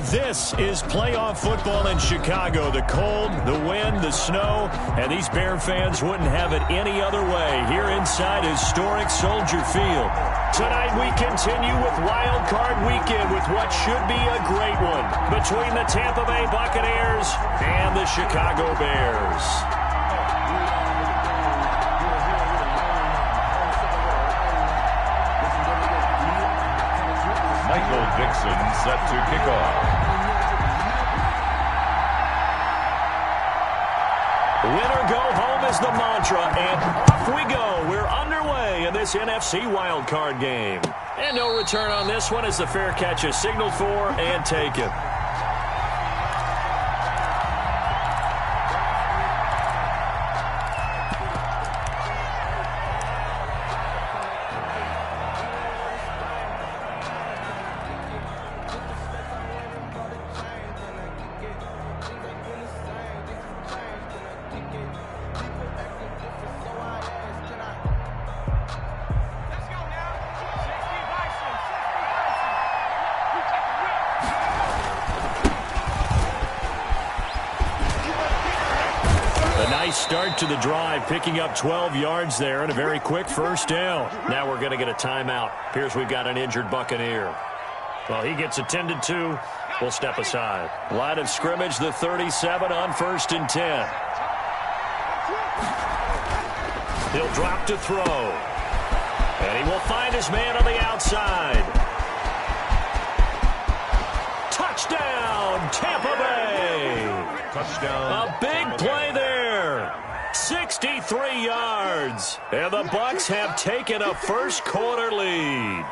This is playoff football in Chicago. The cold, the wind, the snow, and these Bear fans wouldn't have it any other way here inside historic Soldier Field. Tonight we continue with Wild Card Weekend with what should be a great one between the Tampa Bay Buccaneers and the Chicago Bears. Michael Dixon set to kick off. Winner go home is the mantra, and off we go. We're underway in this NFC wildcard game. And no return on this one as the fair catch is signaled for and taken. Start to the drive, picking up 12 yards there and a very quick first down. Now we're going to get a timeout. Appears we've got an injured Buccaneer. Well, he gets attended to. We'll step aside. Line of scrimmage, the 37 on 1st and 10. He'll drop to throw. And he will find his man on the outside. Touchdown, Tampa Bay. Touchdown. A big play there. 63 yards. And the Bucs have taken a first quarter lead.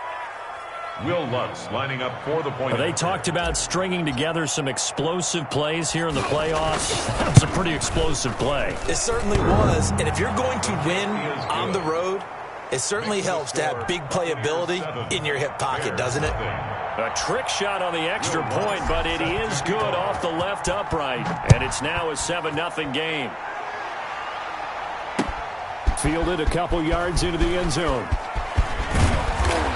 Will Lutz lining up for the point. They talked about stringing together some explosive plays here in the playoffs. That was a pretty explosive play. It certainly was. And if you're going to win on the road, it certainly helps to have big playability in your hip pocket, doesn't it? A trick shot on the extra point, but it is good off the left upright. And it's now a 7-0 game. Fielded a couple yards into the end zone.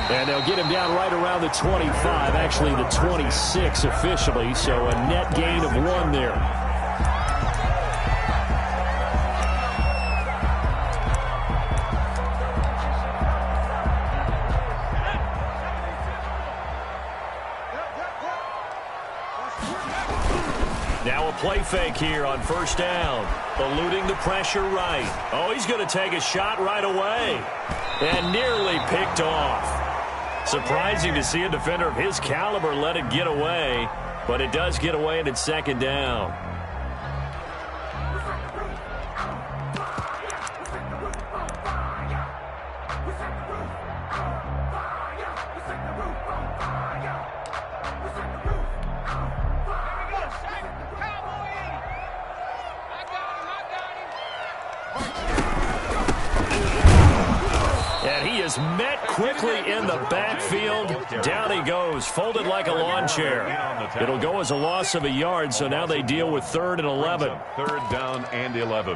And they'll get him down right around the 25, actually the 26 officially, so a net gain of 1 there. Now a play fake here on first down. Eluding the pressure right. Oh, he's going to take a shot right away. And nearly picked off. Surprising to see a defender of his caliber let it get away. But it does get away and it's 2nd down. Met quickly in the backfield. Down he goes, folded like a lawn chair. It'll go as a loss of a yard, so now they deal with 3rd and 11. 3rd down and 11.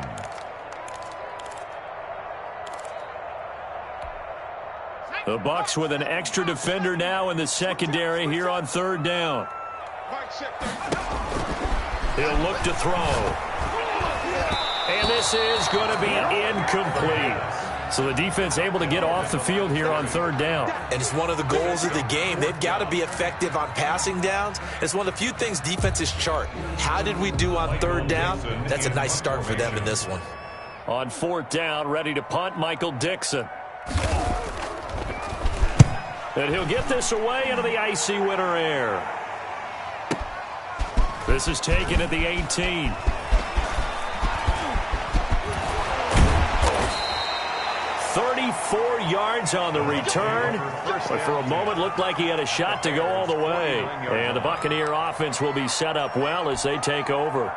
The Bucs with an extra defender now in the secondary here on 3rd down. He'll look to throw. And this is going to be incomplete. So the defense able to get off the field here on 3rd down. And it's one of the goals of the game. They've got to be effective on passing downs. It's one of the few things defenses chart. How did we do on 3rd down? That's a nice start for them in this one. On 4th down, ready to punt, Michael Dixon. And he'll get this away into the icy winter air. This is taken at the 18. 34 yards on the return, but for a moment looked like he had a shot to go all the way. And the Buccaneer offense will be set up well as they take over.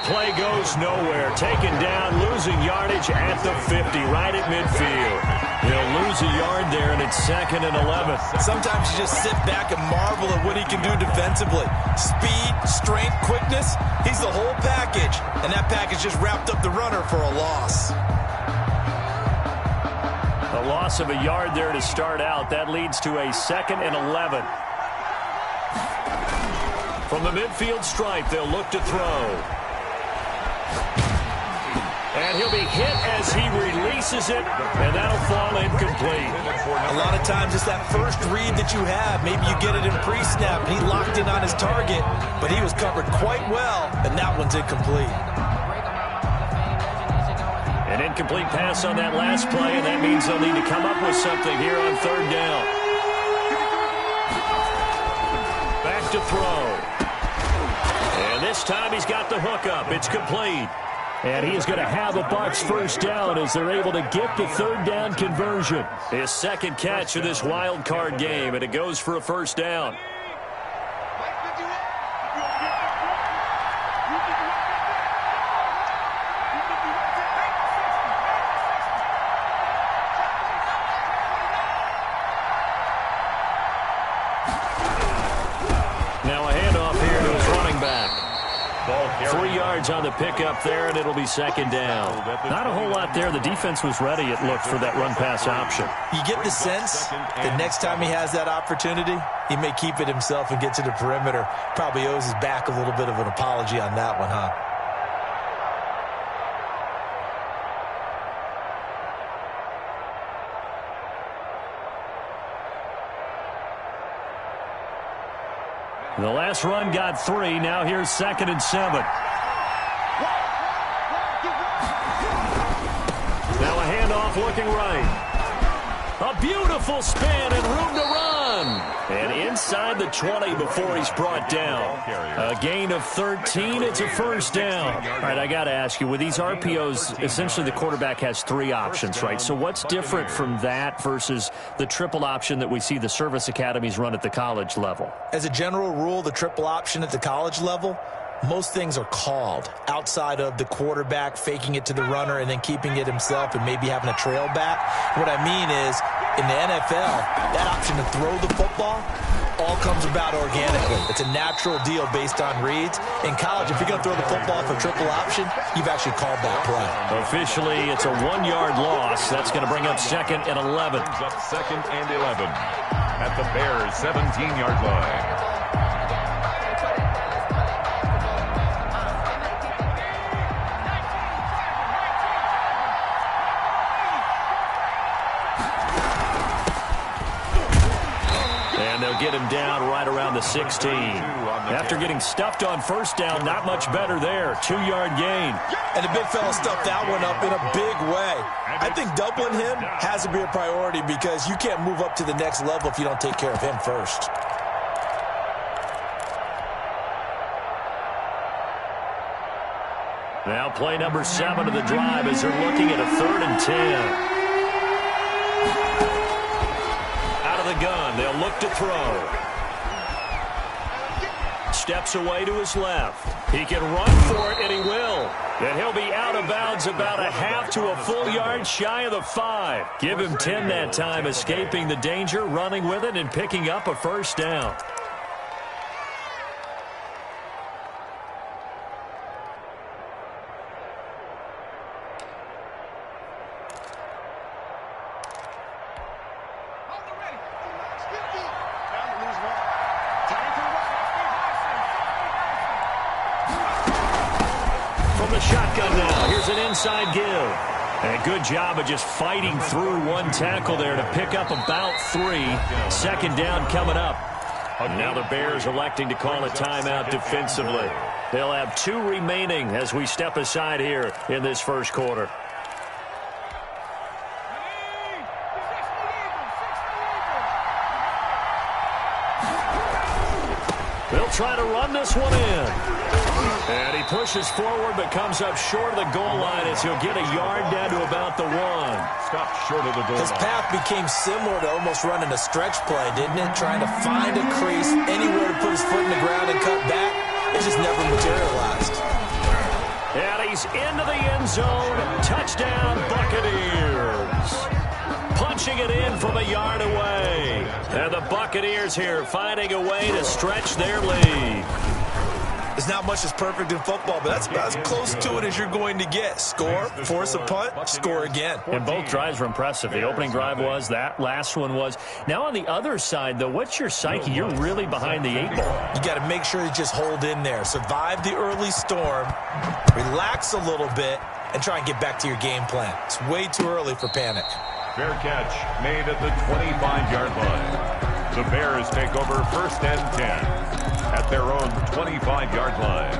Play goes nowhere. Taken down, losing yardage at the 50, right at midfield. He'll lose lose a yard there, and it's 2nd and 11. Sometimes you just sit back and marvel at what he can do defensively. Speed, strength, quickness, he's the whole package. And that package just wrapped up the runner for a loss. A loss of a yard there to start out. That leads to a 2nd and 11. From the midfield stripe, they'll look to throw. And he'll be hit as he releases it, and that'll fall incomplete. A lot of times it's that first read that you have. Maybe you get it in pre-snap, and he locked in on his target, but he was covered quite well, and that one's incomplete. An incomplete pass on that last play, and that means they'll need to come up with something here on 3rd down. Back to throw. And this time he's got the hook up. It's complete. And he is going to have a Bucs first down as they're able to get the 3rd down conversion. His 2nd catch of this wild card game, and it goes for a first down. Now a handoff here to his running back. 3 yards on the pickup there, and it'll be 2nd down. Not a whole lot there. The defense was ready, it looked, for that run-pass option. You get the sense that next time he has that opportunity, he may keep it himself and get to the perimeter. Probably owes his back a little bit of an apology on that one, huh? The last run got 3. Now here's 2nd and 7. Now a handoff looking right. A beautiful spin and room to run. And inside the 20 before he's brought down. A gain of 13. It's a first down. All right, I got to ask you, with these RPOs, essentially the quarterback has 3 options, right? So what's different from that versus the triple option that we see the service academies run at the college level? As a general rule, the triple option at the college level, most things are called outside of the quarterback faking it to the runner and then keeping it himself and maybe having a trail back. What I mean is, in the NFL, that option to throw the football all comes about organically. It's a natural deal based on reads. In college, if you're going to throw the football for triple option, you've actually called that play. Officially, it's a 1-yard loss. That's going to bring up 2nd and 11. Up 2nd and 11 at the Bears' 17-yard line. Get him down right around the 16. After getting stuffed on first down, not much better there. 2-yard gain. And the big fella stuffed that one up in a big way. I think doubling him has to be a priority because you can't move up to the next level if you don't take care of him first. Now play number 7 of the drive as they're looking at a 3rd and 10. The gun, they'll look to throw. Steps away to his left. He can run for it, and he will. And he'll be out of bounds about a half to a full yard shy of the 5. Give him 10 that time, escaping the danger, running with it, and picking up a first down. Shotgun now. Here's an inside give. And a good job of just fighting through one tackle there to pick up about 3. 2nd down coming up. Now the Bears electing to call a timeout defensively. They'll have 2 remaining as we step aside here in this first quarter. They'll try to run this one in. And he pushes forward but comes up short of the goal line as he'll get a yard down to about the 1. Stopped short of the goal line. His path became similar to almost running a stretch play, didn't it? Trying to find a crease, anywhere to put his foot in the ground and cut back. It just never materialized. And he's into the end zone. Touchdown, Buccaneers. punching it in from a yard away. And the Buccaneers here finding a way to stretch their lead. There's not much that's perfect in football, but that's about as close to it as you're going to get. Score, force a punt, score again. And both drives were impressive. The opening drive was, that last one was. Now on the other side, though, what's your psyche? You're really behind the 8 ball. You got to make sure you just hold in there. Survive the early storm, relax a little bit, and try and get back to your game plan. It's way too early for panic. Fair catch made at the 25-yard line. The Bears take over 1st and 10 at their own 25-yard line.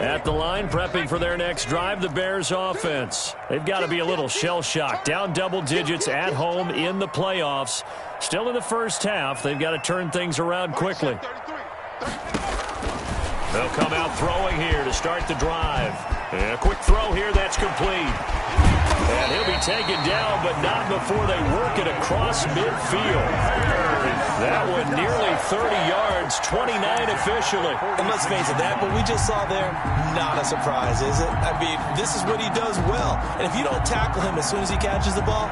At the line, prepping for their next drive, the Bears offense. They've got to be a little shell-shocked. Down double digits at home in the playoffs. Still in the first half. They've got to turn things around quickly. They'll come out throwing here to start the drive. And a quick throw here, that's complete. And he'll be taken down, but not before they work it across midfield. That one nearly 30 yards, 29 officially. And let's face it, that what we just saw there, not a surprise, is it? I mean, this is what he does well. And if you don't tackle him as soon as he catches the ball,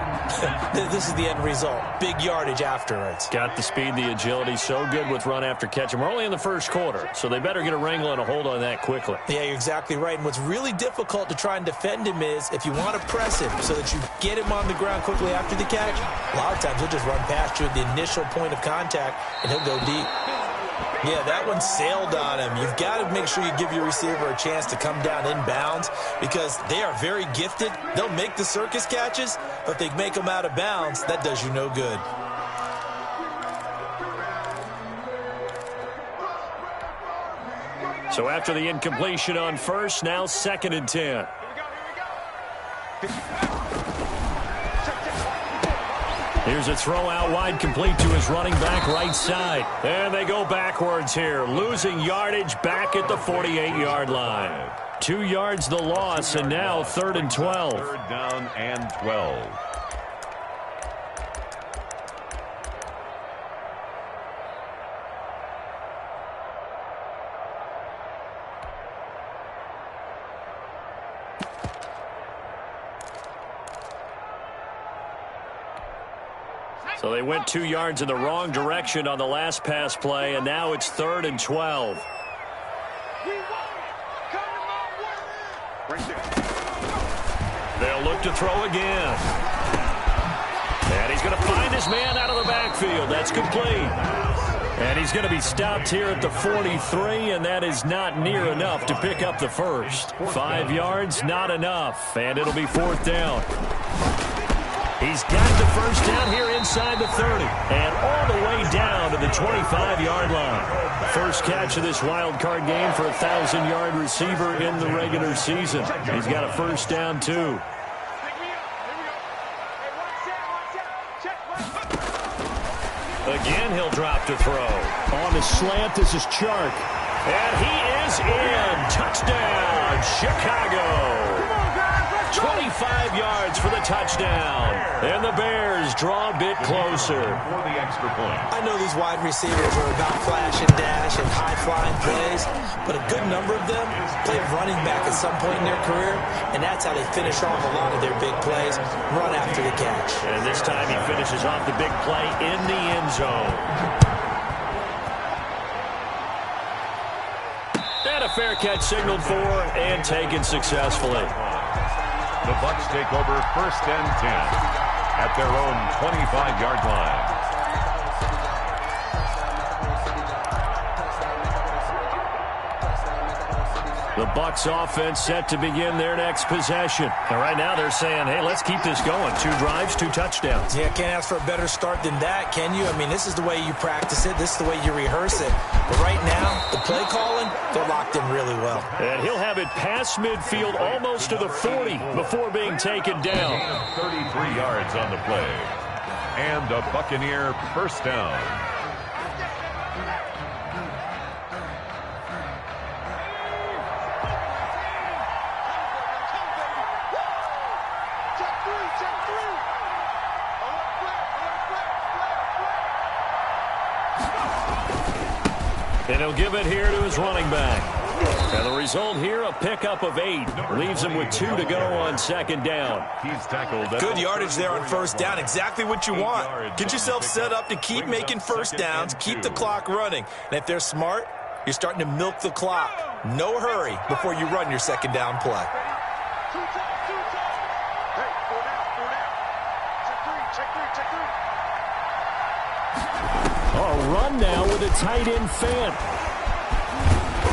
this is the end result. Big yardage afterwards. Got the speed, the agility, so good with run after catch. And we're only in the first quarter, so they better get a wrangle and a hold on that quickly. Yeah, you're exactly right. And what's really difficult to try and defend him is if you want to press him so that you get him on the ground quickly after the catch, a lot of times he'll just run past you at the initial point of contact, and he'll go deep. Yeah, that one sailed on him. You've got to make sure you give your receiver a chance to come down inbounds because they are very gifted. They'll make the circus catches, but if they make them out of bounds, that does you no good. So after the incompletion on first, now 2nd and 10. Here's a throw out wide, complete to his running back right side. And they go backwards here, losing yardage back at the 48-yard line. 2 yards the loss, and now 3rd and 12. 3rd down and 12. So they went 2 yards in the wrong direction on the last pass play, and now it's 3rd and 12. They'll look to throw again. And he's going to find his man out of the backfield. That's complete. And he's going to be stopped here at the 43, and that is not near enough to pick up the first. 5 yards, not enough, and it'll be 4th down. He's got the first down here inside the 30 and all the way down to the 25-yard line. First catch of this wild card game for a 1,000-yard receiver in the regular season. He's got a first down, too. Again, he'll drop to throw. On the slant, this is Chark. And he is in. Touchdown, Chicago. 25 yards for the touchdown. And the Bears draw a bit closer. For the extra point. I know these wide receivers are about flash and dash and high-flying plays, but a good number of them played running back at some point in their career, and that's how they finish off a lot of their big plays, run after the catch. And this time he finishes off the big play in the end zone. And a fair catch signaled for and taken successfully. The Bucs take over 1st and 10 at their own 25-yard line. The Bucs offense set to begin their next possession. And right now they're saying, hey, let's keep this going. 2 drives, 2 touchdowns. Yeah, can't ask for a better start than that, can you? I mean, this is the way you practice it. This is the way you rehearse it. But right now, the play calling, they're locked in really well. And he'll have it past midfield almost to the 40 before being taken down. 33 yards on the play. And a Buccaneer first down. And And he'll give it here to his running back. And the result here, a pickup of 8. Leaves him with 2 to go on second down. He's tackled. Good yardage there on first down. Exactly what you want. Get yourself set up to keep making first downs, keep the clock running. And if they're smart, you're starting to milk the clock. No hurry before you run your second down play. A run now with a tight end Fant.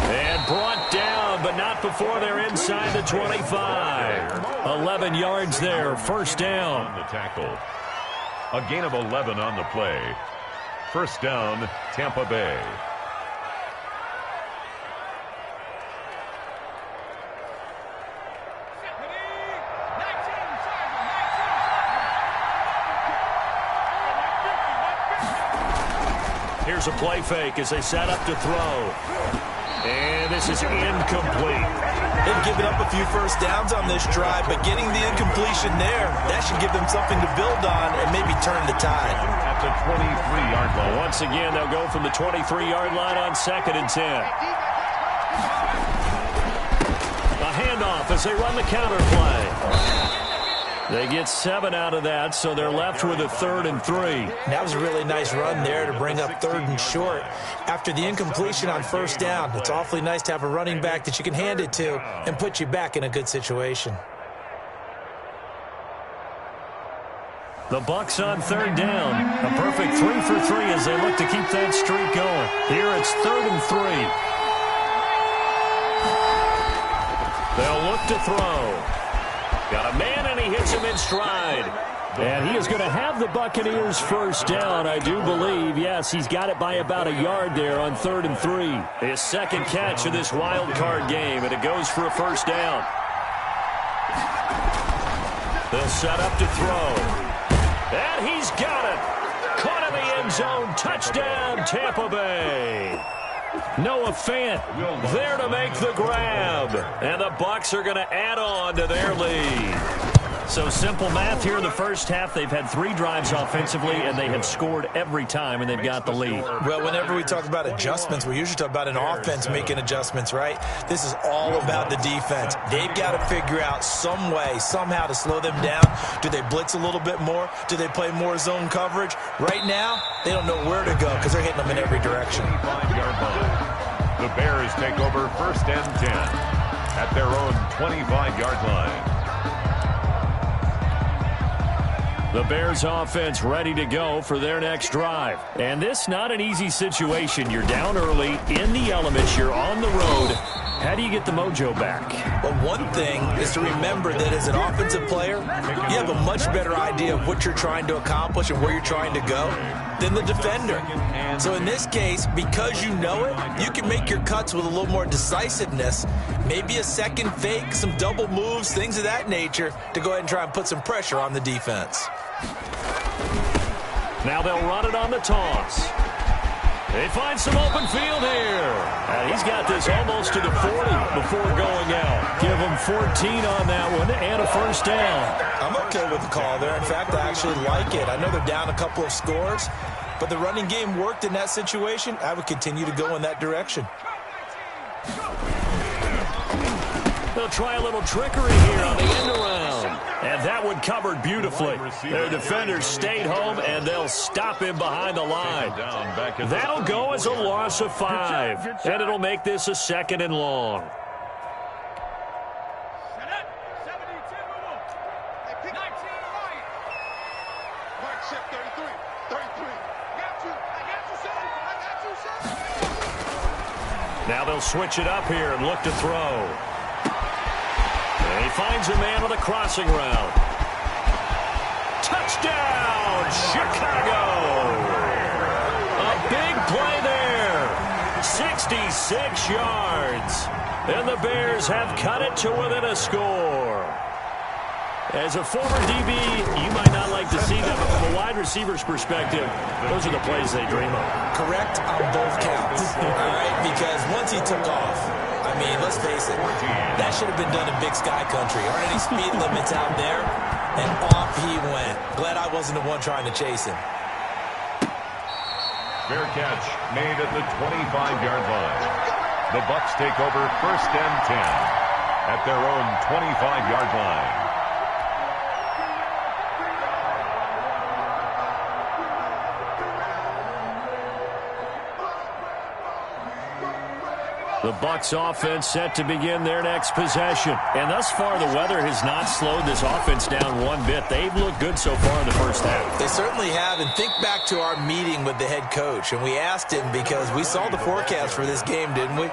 And brought down, but not before they're inside the 25. 11 yards there, first down. On the tackle. A gain of 11 on the play. First down, Tampa Bay. Here's a play fake as they set up to throw. And this is incomplete. They've given up a few first downs on this drive, but getting the incompletion there, that should give them something to build on and maybe turn the tide. At the 23-yard line. Once again, they'll go from the 23-yard line on 2nd and 10. A handoff as they run the counter play. They get 7 out of that, so they're left with a 3rd and 3. That was a really nice run there to bring up 3rd and short. After the incompletion on first down, it's awfully nice to have a running back that you can hand it to and put you back in a good situation. The Bucs on 3rd down. A perfect 3 for 3 as they look to keep that streak going. Here it's 3rd and 3. They'll look to throw. Got a man, and he hits him in stride. And he is going to have the Buccaneers first down, I do believe. Yes, he's got it by about a yard there on 3rd and 3. His second catch of this wild card game, and it goes for a first down. They'll set up to throw. And he's got it. Caught in the end zone. Touchdown, Tampa Bay. Noah Fant there to make the grab. And the Bucs are going to add on to their lead. So simple math here in the first half. They've had 3 drives offensively, and they have scored every time, and they've got the lead. Well, whenever we talk about adjustments, we usually talk about an offense making adjustments, right? This is all about the defense. They've got to figure out some way, somehow to slow them down. Do they blitz a little bit more? Do they play more zone coverage? Right now, they don't know where to go because they're hitting them in every direction. The Bears take over 1st and 10 at their own 25-yard line. The Bears offense ready to go for their next drive. And this not an easy situation. You're down early, in the elements, you're on the road. How do you get the mojo back? Well, one thing is to remember that as an offensive player, you have a much better idea of what you're trying to accomplish and where you're trying to go than the defender. So in this case, because you know it, you can make your cuts with a little more decisiveness, maybe a second fake, some double moves, things of that nature, to go ahead and try and put some pressure on the defense. Now they'll run it on the toss. They find some open field here. And he's got this almost to the 40 before going out. Give him 14 on that one and a first down. I'm okay with the call there. In fact, I actually like it. I know they're down a couple of scores, but the running game worked in that situation. I would continue to go in that direction. They'll try a little trickery here on the end around. And that one covered beautifully. Their defenders stayed home, and they'll stop him behind the line. That'll go as a loss of 5. And it'll make this a 2nd and long. Now they'll switch it up here and look to throw. And he finds a man on the crossing route. Touchdown, Chicago! A big play there. 66 yards. And the Bears have cut it to within a score. As a former DB, you might not like to see that, but from a wide receiver's perspective, those are the plays they dream of. Correct on both counts, all right? Because once he took off, I mean, let's face it, that should have been done in Big Sky Country. Aren't any speed limits out there? And off he went. Glad I wasn't the one trying to chase him. Fair catch made at the 25-yard line. The Bucs take over 1st and 10 at their own 25-yard line. The Bucs offense set to begin their next possession. And thus far, the weather has not slowed this offense down one bit. They've looked good so far in the first half. They certainly have. And think back to our meeting with the head coach. And we asked him because we saw the forecast for this game, didn't we?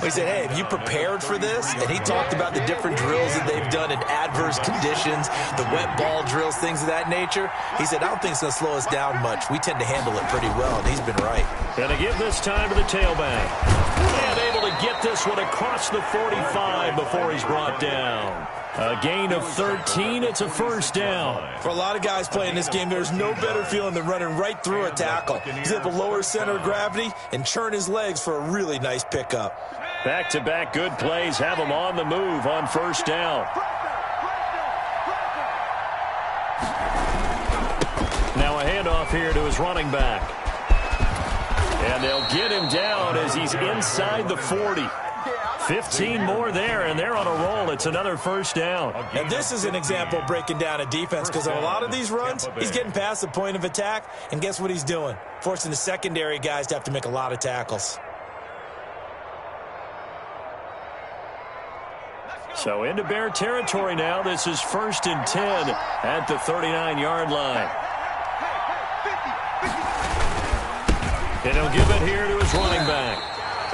We said, hey, have you prepared for this? And he talked about the different drills that they've done in adverse conditions, the wet ball drills, things of that nature. He said, I don't think it's going to slow us down much. We tend to handle it pretty well, and he's been right. Going to give this time to the tailback. And able to get this one across the 45 before he's brought down. A gain of 13. It's a first down. For a lot of guys playing this game, there's no better feeling than running right through a tackle. He's able to lower center of gravity and churn his legs for a really nice pickup. Back-to-back good plays have him on the move on first down. Now a handoff here to his running back. And they'll get him down as he's inside the 40. 15 more there, and they're on a roll. It's another first down. And this is an example of breaking down a defense because on a lot of these runs, he's getting past the point of attack, and guess what he's doing? Forcing the secondary guys to have to make a lot of tackles. So into Bear territory now. This is 1st and 10 at the 39-yard line. And he'll give it here to his running back.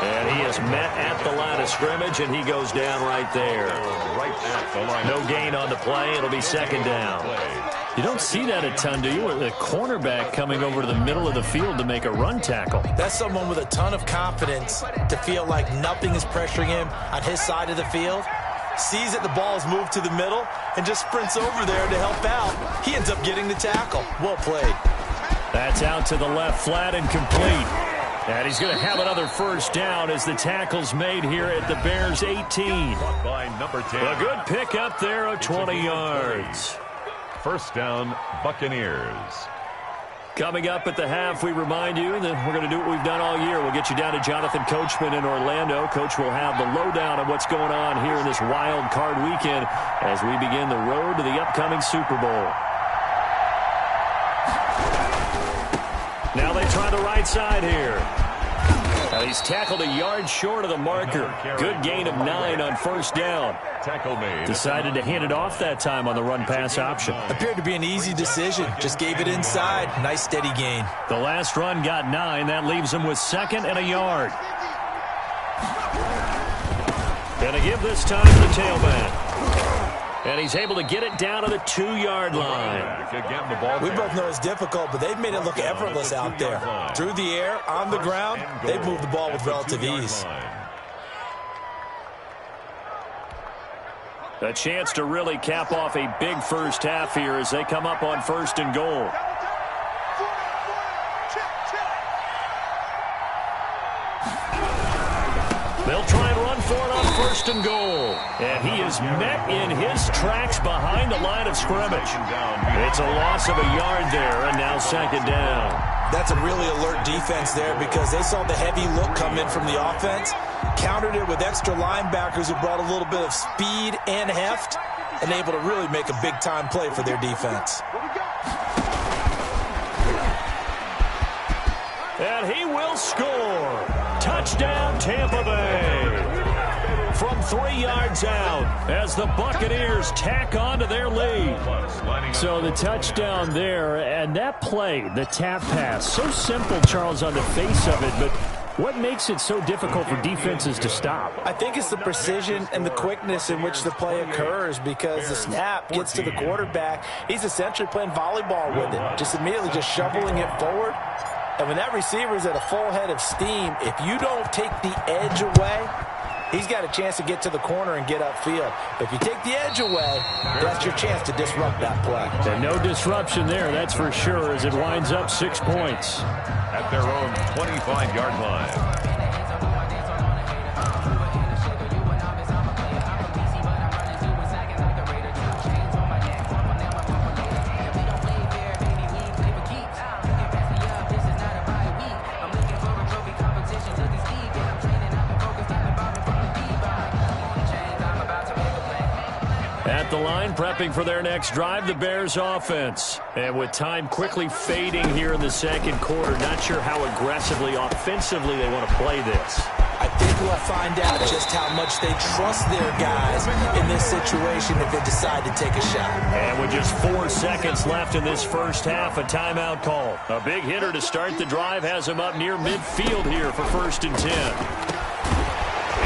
And he is met at the line of scrimmage, and he goes down right there. Right at the line. No gain on the play. It'll be second down. You don't see that a ton, do you? The cornerback coming over to the middle of the field to make a run tackle. That's someone with a ton of confidence to feel like nothing is pressuring him on his side of the field. Sees that the ball is moved to the middle and just sprints over there to help out. He ends up getting the tackle. Well played. That's out to the left, flat and complete. And he's going to have another first down as the tackle's made here at the Bears' 18. By number 10. A good pick up there of 20 yards. First down, Buccaneers. Coming up at the half, we remind you that we're going to do what we've done all year. We'll get you down to Jonathan Coachman in Orlando. Coach will have the lowdown of what's going on here in this wild card weekend as we begin the road to the upcoming Super Bowl. Now they try the right side here. Now he's tackled a yard short of the marker. Good gain of 9 on first down. Tackle made. Decided to hand it off that time on the run-pass option. Appeared to be an easy decision. Just gave it inside. Nice steady gain. The last run got 9. That leaves him with 2nd and a yard. Gonna give this time to the tailback. And he's able to get it down to the 2-yard line. Again, the ball we both know it's difficult, but they've made it look effortless out there. Through the air, on the ground, they've moved the ball with relative ease. A chance to really cap off a big first half here as they come up on 1st and goal. They'll try and run for it on 1st and goal. And he is met in his tracks behind the line of scrimmage. It's a loss of a yard there, and now 2nd down. That's a really alert defense there because they saw the heavy look come in from the offense, countered it with extra linebackers who brought a little bit of speed and heft, and able to really make a big-time play for their defense. And he will score. Touchdown, Tampa Bay. From 3 yards out as the Buccaneers tack on to their lead. So the touchdown there, and that play, the tap pass, so simple, Charles, on the face of it, but what makes it so difficult for defenses to stop? I think it's the precision and the quickness in which the play occurs because the snap gets to the quarterback. He's essentially playing volleyball with it, just immediately just shoveling it forward. And when that receiver is at a full head of steam, if you don't take the edge away, he's got a chance to get to the corner and get upfield. But if you take the edge away, that's your chance to disrupt that play. And no disruption there, that's for sure, as it winds up 6 points. At their own 25-yard line. the line, prepping for their next drive, the Bears offense. And with time quickly fading here in the second quarter, not sure how aggressively, offensively they want to play this. I think we'll find out just how much they trust their guys in this situation if they decide to take a shot. And with just 4 seconds left in this first half, a timeout call. A big hitter to start the drive has him up near midfield here for 1st and 10.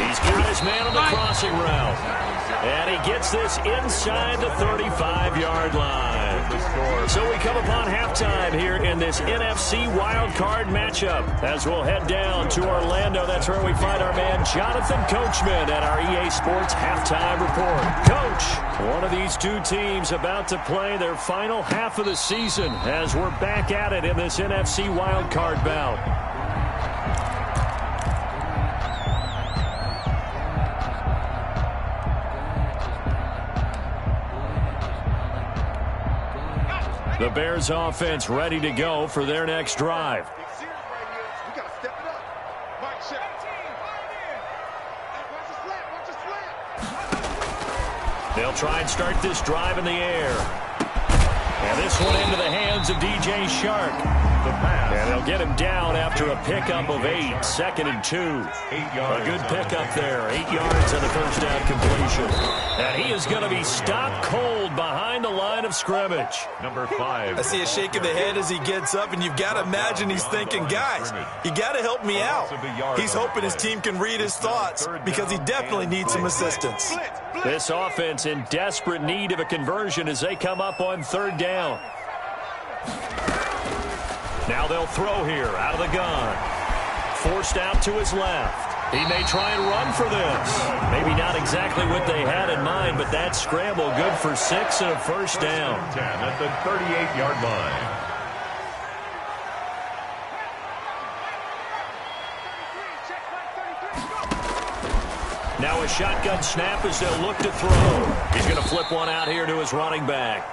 He's got his man on the crossing route. And he gets this inside the 35-yard line. So we come upon halftime here in this NFC wildcard matchup. As we'll head down to Orlando, that's where we find our man Jonathan Coachman at our EA Sports Halftime Report. Coach, one of these two teams about to play their final half of the season as we're back at it in this NFC wildcard bout. The Bears offense ready to go for their next drive. They'll try and start this drive in the air. And this one into the hands of DJ Shark. And they'll get him down after a pickup of 8. 2nd and 2. A good pickup there. 8 yards on the first down completion. And he is going to be stopped cold behind the line of scrimmage. Number 5. I see a shake of the head as he gets up, and you've got to imagine he's thinking, guys, you got to help me out. He's hoping his team can read his thoughts because he definitely needs some assistance. This offense in desperate need of a conversion as they come up on 3rd down. Now they'll throw here out of the gun. Forced out to his left. He may try and run for this. Maybe not exactly what they had in mind, but that scramble good for 6 and a first down. 10 at the 38-yard line. Now a shotgun snap as they'll look to throw. He's going to flip one out here to his running back.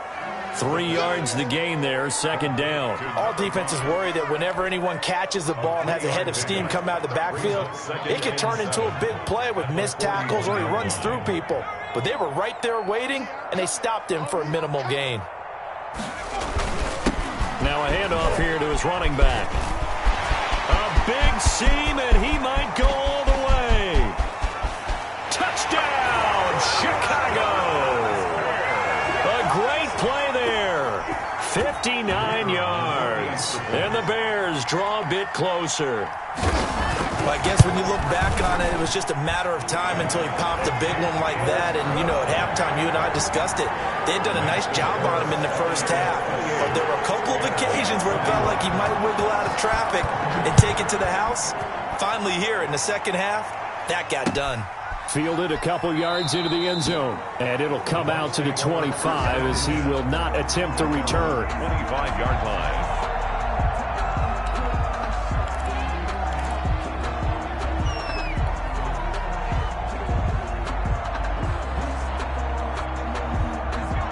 3 yards the gain there, 2nd down. All defenses worry that whenever anyone catches the ball and has a head of steam come out of the backfield, it can turn into a big play with missed tackles or he runs through people. But they were right there waiting, and they stopped him for a minimal gain. Now a handoff here to his running back. A big seam, and he might go all the way. Touchdown, Chicago! A great play there. 59 yards. And the Bears draw a bit closer. Well, I guess when you look back on it, it was just a matter of time until he popped a big one like that. And, you know, at halftime, you and I discussed it. They had done a nice job on him in the first half. But there were a couple of occasions where it felt like he might wiggle out of traffic and take it to the house. Finally here in the second half, that got done. Fielded a couple yards into the end zone. And it'll come out to the 25 as he will not attempt to return. 25-yard line.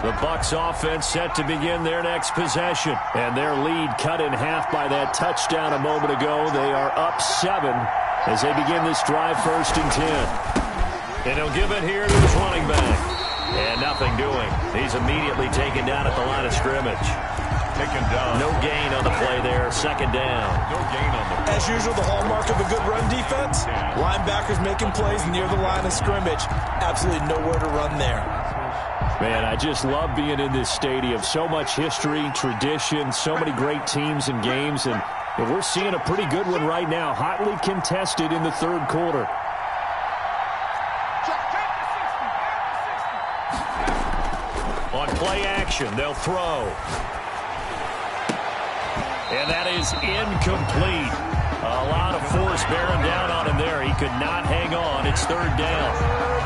The Bucs offense set to begin their next possession. And their lead cut in half by that touchdown a moment ago. They are up 7 as they begin this drive, 1st and 10. And he'll give it here to his running back. And nothing doing. He's immediately taken down at the line of scrimmage. Taken down. No gain on the play there. 2nd down. No gain on the play. As usual, the hallmark of a good run defense, linebackers making plays near the line of scrimmage. Absolutely nowhere to run there. Man, I just love being in this stadium. So much history, tradition, so many great teams and games. And we're seeing a pretty good one right now. Hotly contested in the 3rd quarter. On play action, they'll throw. And that is incomplete. A lot of force bearing down on him there. He could not hang on. It's 3rd down.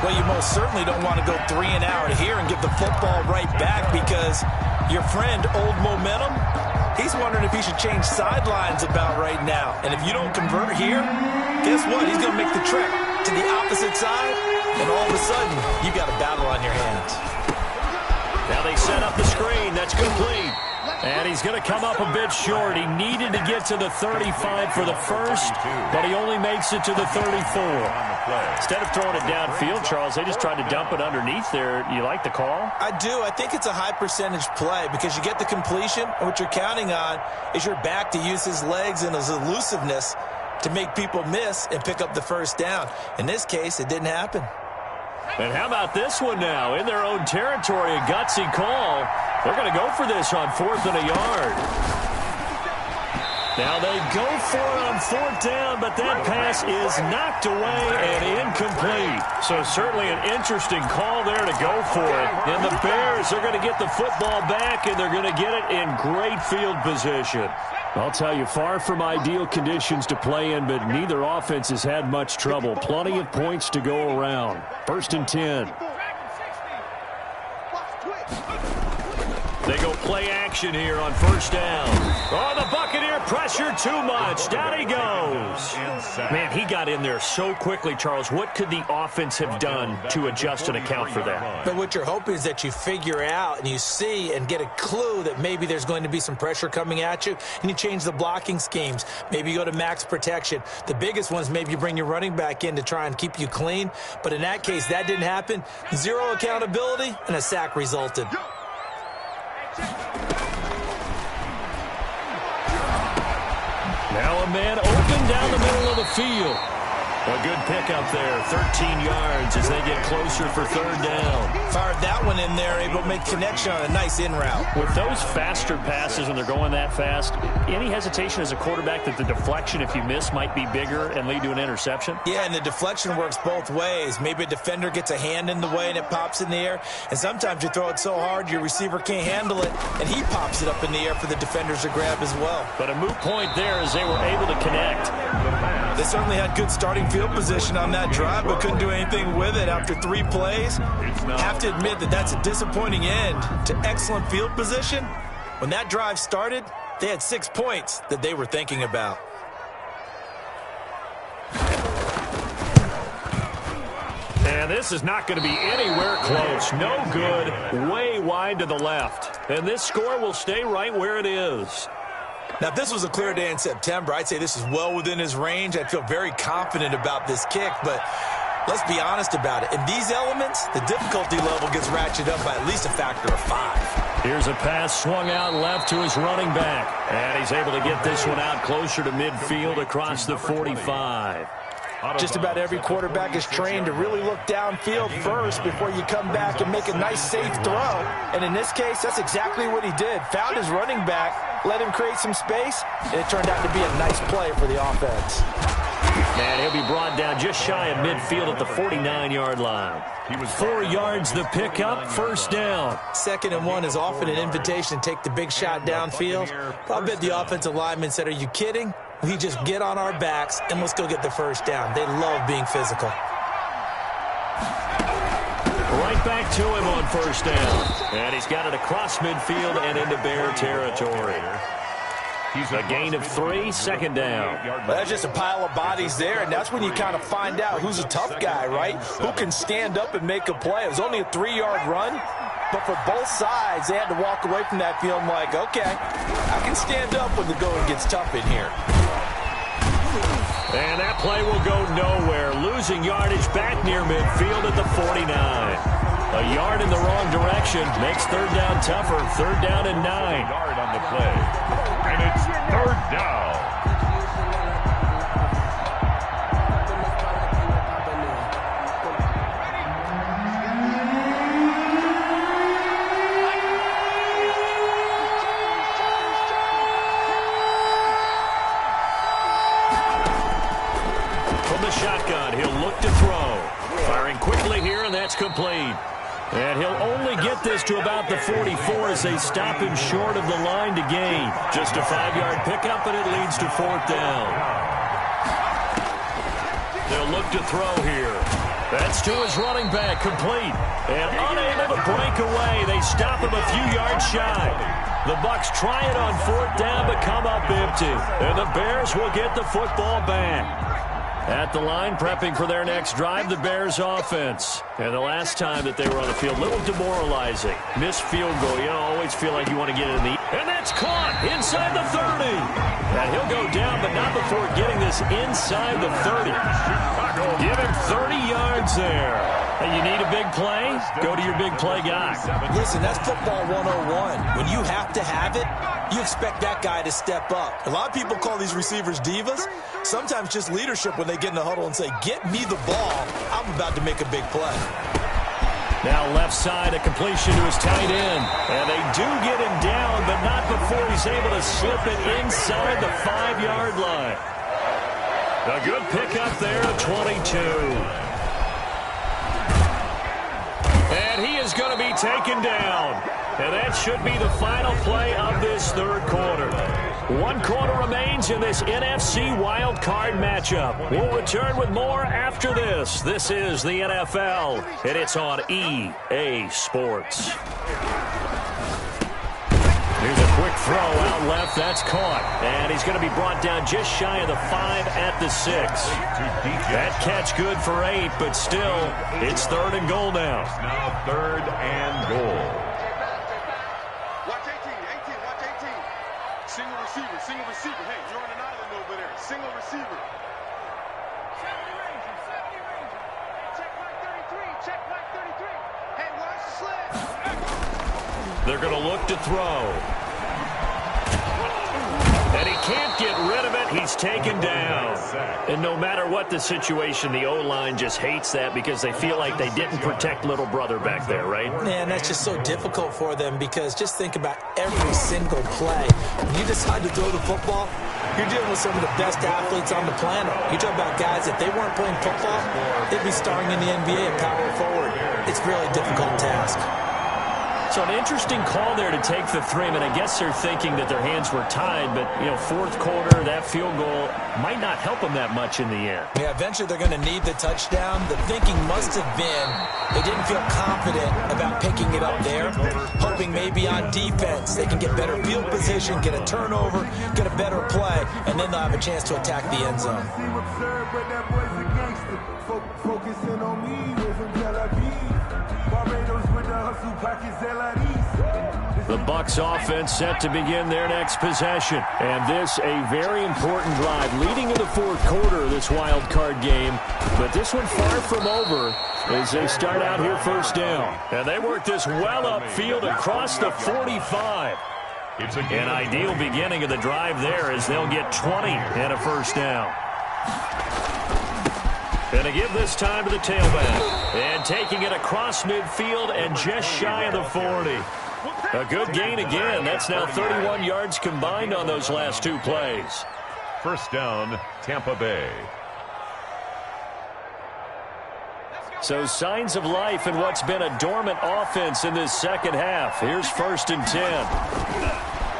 Well, you most certainly don't want to go 3 and out here and give the football right back because your friend, Old Momentum, he's wondering if he should change sidelines about right now. And if you don't convert here, guess what? He's going to make the trek to the opposite side, and all of a sudden, you've got a battle on your hands. Now they set up the screen. That's complete. And he's going to come up a bit short. He needed to get to the 35 for the first, but he only makes it to the 34. Instead of throwing it downfield, Charles, they just tried to dump it underneath there. You like the call? I do. I think it's a high percentage play because you get the completion, and what you're counting on is your back to use his legs and his elusiveness to make people miss and pick up the first down. In this case, it didn't happen. And how about this one now? In their own territory, a gutsy call. They're going to go for this on 4th and a yard. Now they go for it on 4th down, but that pass is knocked away and incomplete. So certainly an interesting call there to go for it. And the Bears are going to get the football back, and they're going to get it in great field position. I'll tell you, far from ideal conditions to play in, but neither offense has had much trouble. Plenty of points to go around. 1st and 10. They go play action here on 1st down. Oh, the Buccaneer pressure too much. Down he goes. Man, he got in there so quickly, Charles. What could the offense have done to adjust and account for that? But what you're hoping is that you figure out and you see and get a clue that maybe there's going to be some pressure coming at you, and you change the blocking schemes. Maybe you go to max protection. The biggest ones, maybe you bring your running back in to try and keep you clean. But in that case, that didn't happen. Zero accountability, and a sack resulted. Now a man open down the middle of the field. A good pickup there, 13 yards as they get closer for 3rd down. Fired that one in there, able to make connection on a nice in route. With those faster passes when they're going that fast, any hesitation as a quarterback that the deflection, if you miss, might be bigger and lead to an interception? Yeah, and the deflection works both ways. Maybe a defender gets a hand in the way and it pops in the air. And sometimes you throw it so hard your receiver can't handle it, and he pops it up in the air for the defenders to grab as well. But a moot point there as they were able to connect. They certainly had good starting field position on that drive, but couldn't do anything with it after 3 plays. Have to admit that that's a disappointing end to excellent field position. When that drive started, they had 6 points that they were thinking about. And this is not going to be anywhere close. No good. Way wide to the left. And this score will stay right where it is. Now, if this was a clear day in September, I'd say this is well within his range. I'd feel very confident about this kick, but let's be honest about it. In these elements, the difficulty level gets ratcheted up by at least a factor of 5. Here's a pass swung out left to his running back. And he's able to get this one out closer to midfield across the 45. Just about every quarterback is trained to really look downfield first before you come back and make a nice, safe throw. And in this case, that's exactly what he did. Found his running back, let him create some space, and it turned out to be a nice play for the offense. And he'll be brought down just shy of midfield at the 49-yard line. 4 yards the pickup, 1st down. 2nd and 1 is often an invitation to take the big shot downfield. I bet the offensive lineman said, "Are you kidding? We just get on our backs and let's go get the 1st down." They love being physical. Right back to him on 1st down. And he's got it across midfield and into Bear territory. A gain of 3, 2nd down. Well, that's just a pile of bodies there, and that's when you kind of find out who's a tough guy, right? Who can stand up and make a play. It was only a 3-yard run, but for both sides, they had to walk away from that field like, okay, I can stand up when the going gets tough in here. And that play will go nowhere. Losing yardage back near midfield at the 49. A yard in the wrong direction makes 3rd down tougher. 3rd down and 9. Yard on the play. And it's 3rd down. From the shotgun, he'll look to throw. Firing quickly here, and that's complete. And he'll only get this to about the 44 as they stop him short of the line to gain. Just a 5-yard pickup, and it leads to 4th down. They'll look to throw here. That's to his running back, complete. And unable to break away. They stop him a few yards shy. The Bucs try it on 4th down, but come up empty. And the Bears will get the football back. At the line, prepping for their next drive, the Bears offense. And the last time that they were on the field, a little demoralizing. Missed field goal. You know, always feel like you want to get it in the... And that's caught inside the 30. And he'll go down, but not before getting this inside the 30. Give him 30 yards there. And you need a big play? Go to your big play guy. Listen, that's football 101. When you have to have it, you expect that guy to step up. A lot of people call these receivers divas. Sometimes just leadership when they get in the huddle and say, get me the ball. I'm about to make a big play. Now left side, a completion to his tight end. And they do get him down, but not before he's able to slip it inside the 5-yard line. A good pickup there at 22. And he is going to be taken down. And that should be the final play of this third quarter. 1 quarter remains in this NFC wild card matchup. We'll return with more after this. This is the NFL, and it's on EA Sports. Here's a quick throw out left. That's caught. And he's going to be brought down just shy of the 5 at the 6. That catch good for 8, but still, it's 3rd and goal now. It's now 3rd and goal. Single receiver. Hey, you're on an island over there. Single receiver. 70 Ranger. Check mark 33. Check mark 33. Hey, watch the sled. They're going to look to throw. And he can't get rid of it. He's taken down. And no matter what the situation, the O-line just hates that because they feel like they didn't protect little brother back there, right? Man, that's just so difficult for them because just think about every single play. When you decide to throw the football, you're dealing with some of the best athletes on the planet. You talk about guys, if they weren't playing football, they'd be starring in the NBA at power forward. It's a really difficult task. So an interesting call there to take the 3. I mean, I guess they're thinking that their hands were tied, but, you know, 4th quarter, that field goal might not help them that much in the end. Yeah, eventually they're going to need the touchdown. The thinking must have been they didn't feel confident about picking it up there, hoping maybe on defense they can get better field position, get a turnover, get a better play, and then they'll have a chance to attack the end zone. Focusing on me, from Tel Aviv. Barbados with the hustle pockets, The Bucs offense set to begin their next possession. And this a very important drive leading in the 4th quarter of this wild card game. But this one far from over as they start out here first down. And they work this well upfield across the 45. It's an ideal beginning of the drive there as they'll get 20 and a first down. And to give this time to the tailback. And taking it across midfield and just shy of the 40. A good gain again. That's now 31 yards combined on those last 2 plays. First down, Tampa Bay. So signs of life in what's been a dormant offense in this second half. Here's 1st and 10.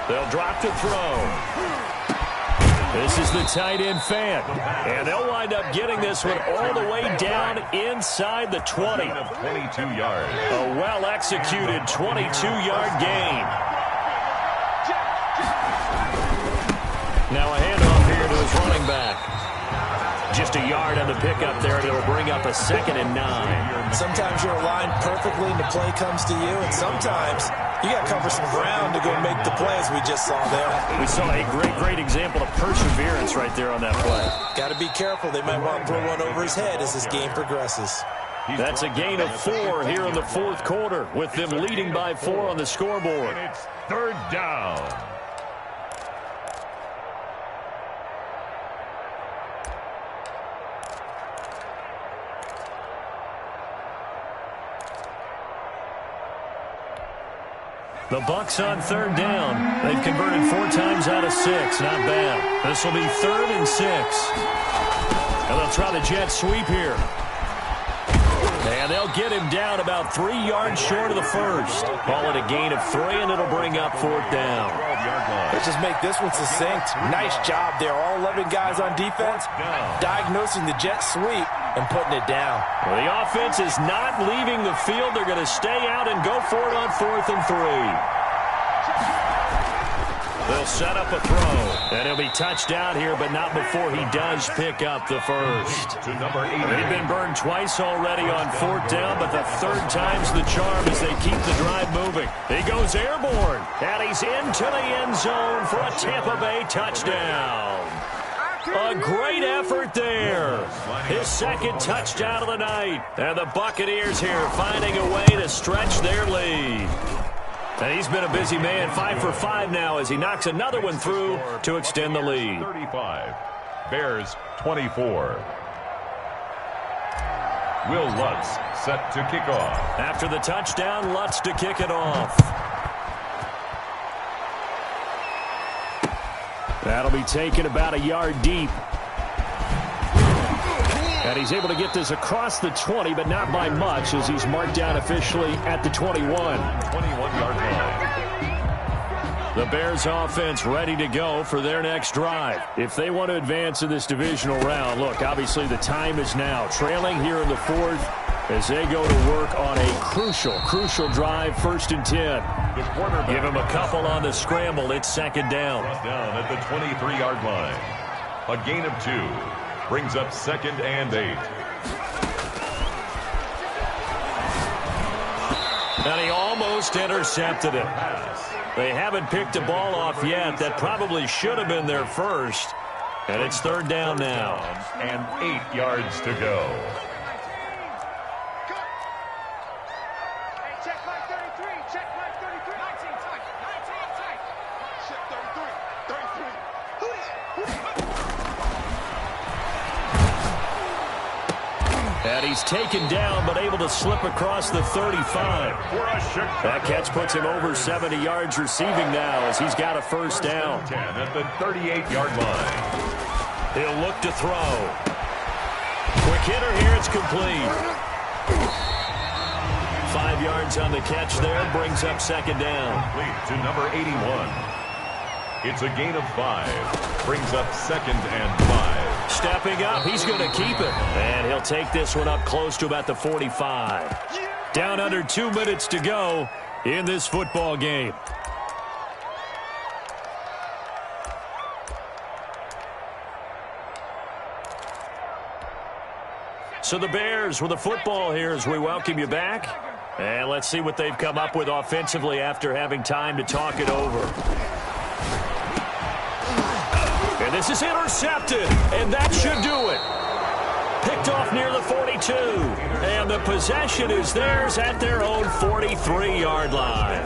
They'll drop to throw. This is the tight end fan. And they'll wind up getting this one all the way down inside the 20. 22 yards. A well-executed 22-yard gain. Now a handoff here to his running back. Just a yard on the pickup there. It'll bring up a 2nd and 9. Sometimes you're aligned perfectly and the play comes to you, and sometimes you got to cover some ground to go make the play, as we just saw there. We saw a great example of perseverance right there on that play. Got to be careful. They might want to throw one over his head as this game progresses. That's a gain of 4 here in the 4th quarter, with them leading by 4 on the scoreboard. And it's 3rd down. The Bucs on 3rd down. They've converted 4 times out of 6. Not bad. This will be 3rd and 6. And they'll try the jet sweep here. And they'll get him down about 3 yards short of the first. Call it a gain of 3, and it'll bring up 4th down. Let's just make this one succinct. Nice job there. All 11 guys on defense diagnosing the jet sweep and putting it down. Well, the offense is not leaving the field. They're going to stay out and go for it on 4th and 3. They'll set up a throw, and he'll be touched out here, but not before he does pick up the first. To number 8. They've been burned twice already on 4th down, but the third time's the charm as they keep the drive moving. He goes airborne, and he's into the end zone for a Tampa Bay touchdown. A great effort there. His second touchdown of the night. And the Buccaneers here finding a way to stretch their lead. And he's been a busy man, 5 for 5 now as he knocks another one through to extend the lead. 35. Bears 24. Will Lutz set to kick off. After the touchdown, Lutz to kick it off. That'll be taken about a yard deep. And he's able to get this across the 20, but not by much as he's marked down officially at the 21. 21-yard line. The Bears offense ready to go for their next drive. If they want to advance in this divisional round, look, obviously the time is now. Trailing here in the 4th as they go to work on a crucial drive, 1st and 10. Give him a couple on the scramble. It's 2nd down. Down at the 23-yard line. A gain of 2. Brings up 2nd and 8. And he almost intercepted it. They haven't picked a ball off yet. That probably should have been their first. And it's 3rd down now. And 8 yards to go. Hey, check my 33. Check my 33. 19 tight. 19 tight. Check 33. 33. Who that? And he's taken down, but able to slip across the 35. That catch puts him over 70 yards receiving now as he's got a 1st down. 10 at the 38-yard line. He'll look to throw. Quick hitter here, it's complete. 5 yards on the catch there, brings up 2nd down. Complete to number 81. It's a gain of 5. Brings up 2nd and 5. Stepping up, he's going to keep it. And he'll take this one up close to about the 45. Down under 2 minutes to go in this football game. So the Bears with the football here as we welcome you back. And let's see what they've come up with offensively after having time to talk it over. And this is intercepted, and that should do it. Picked off near the 42, and the possession is theirs at their own 43-yard line.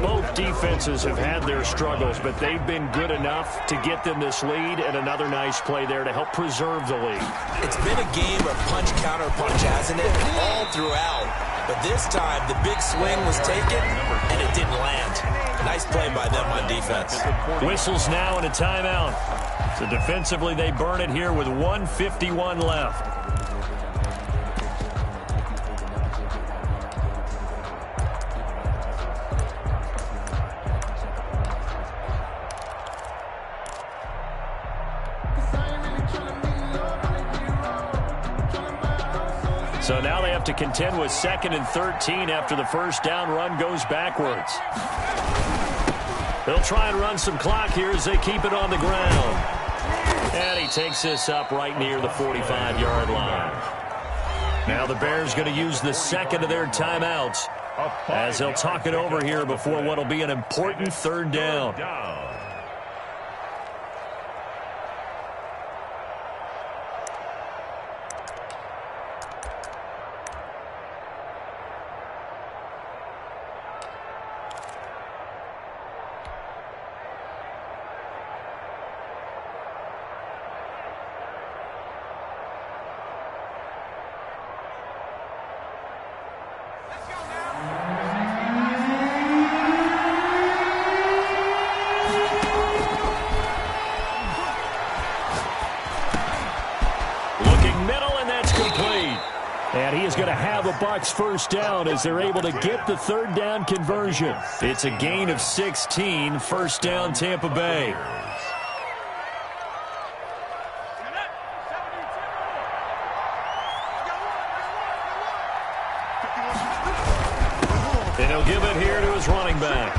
Both defenses have had their struggles, but they've been good enough to get them this lead, and another nice play there to help preserve the lead. It's been a game of punch-counter-punch, hasn't it? All throughout. But this time, the big swing was taken, and it didn't land. Nice play by them on defense. Whistles now and a timeout. So defensively, they burn it here with 1:51 left. So now they have to contend with 2nd and 13 after the 1st down run goes backwards. They'll try and run some clock here as they keep it on the ground. And he takes this up right near the 45-yard line. Now the Bears going to use the 2nd of their timeouts as they'll talk it over here before what will be an important 3rd down. And he is going to have a Bucs 1st down as they're able to get the 3rd down conversion. It's a gain of 16, 1st down Tampa Bay. And he'll give it here to his running back.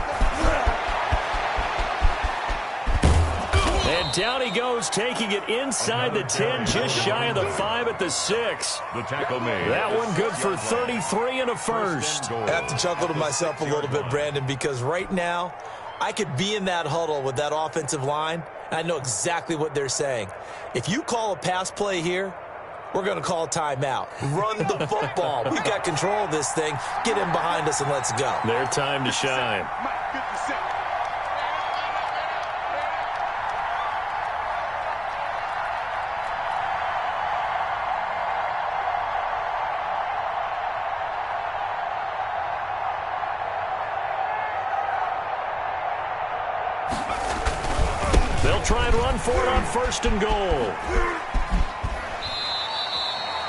down he goes, taking it inside the 10, just shy of the 5 at the 6. The tackle made. That one good for 33 and a first. I have to chuckle to myself a little bit, Brandon, because right now I could be in that huddle with that offensive line, and I know exactly what they're saying. If you call a pass play here, we're going to call a timeout. Run the football. We've got control of this thing. Get in behind us and let's go. Their time to shine. They'll try and run for it on 1st and goal.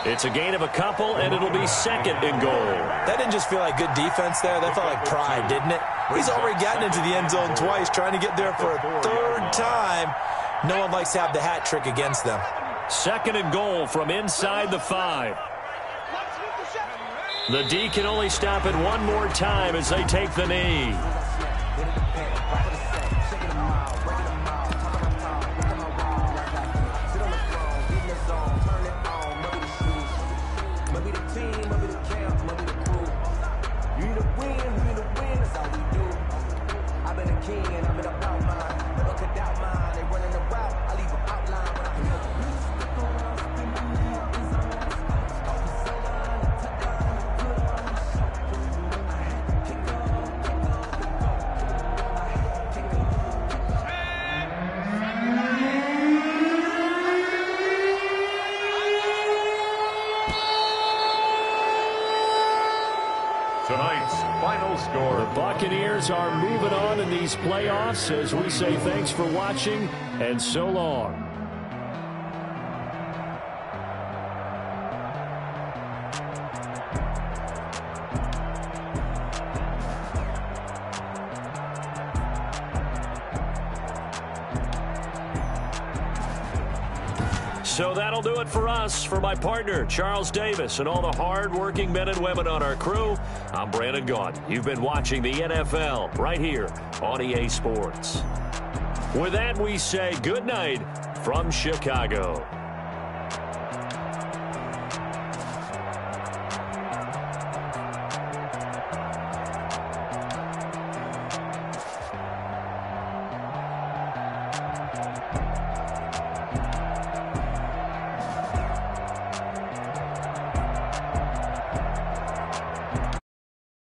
It's a gain of a couple, and it'll be 2nd and goal. That didn't just feel like good defense there. That felt like pride, didn't it? He's already gotten into the end zone twice, trying to get there for a 3rd time. No one likes to have the hat trick against them. 2nd and goal from inside the 5. The D can only stop it one more time as they take the knee. Tonight's final score. The Buccaneers are moving on in these playoffs as we say thanks for watching and so long. So that'll do it for us. For my partner, Charles Davis, and all the hard-working men and women on our crew, I'm Brandon Gaudin. You've been watching the NFL right here on EA Sports. With that, we say good night from Chicago.